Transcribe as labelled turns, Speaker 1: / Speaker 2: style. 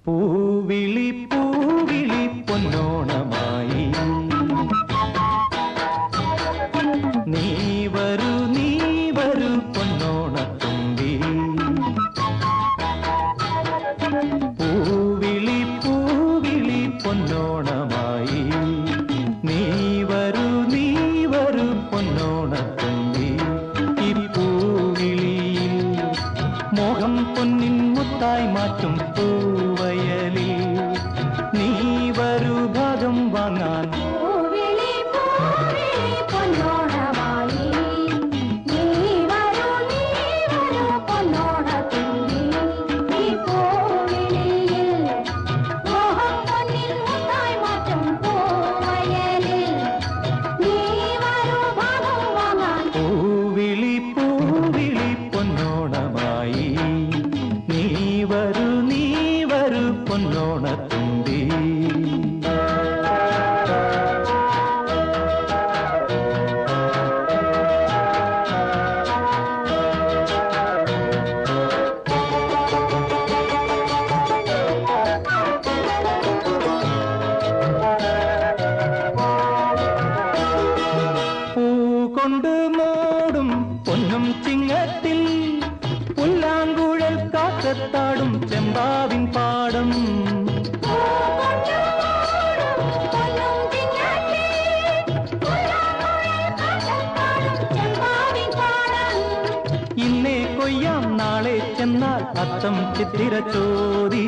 Speaker 1: പൂവിളി പൂവിളി പൊന്നോണമായി നീ വരൂ പൊന്നോണത്തുമ്പി പൂവിളി പൂവിളി പൊന്നോണമായി നീ വരൂ പൊന്നോണത്തുമ്പി ഈ പൂവിളിയിൽ മോഹം പൊന്നിൻ മുത്തായി മാറ്റും പൂവയലിൽ നീ വരൂ ഭാഗം വാങ്ങാൻ പൊന്നോണത്തുമ്പി പൂ കൊണ്ട് മൂടും പൊന്നും ചിങ്ങത്തിൽ പുല്ലാങ്കുഴൽ കാറ്റത്താടും ചെമ്പാവിൻ പാടം ഇന്നേ കൊയ്യാം നാളെ ചെന്നാൽ അത്തം ചിത്തിര ചോദി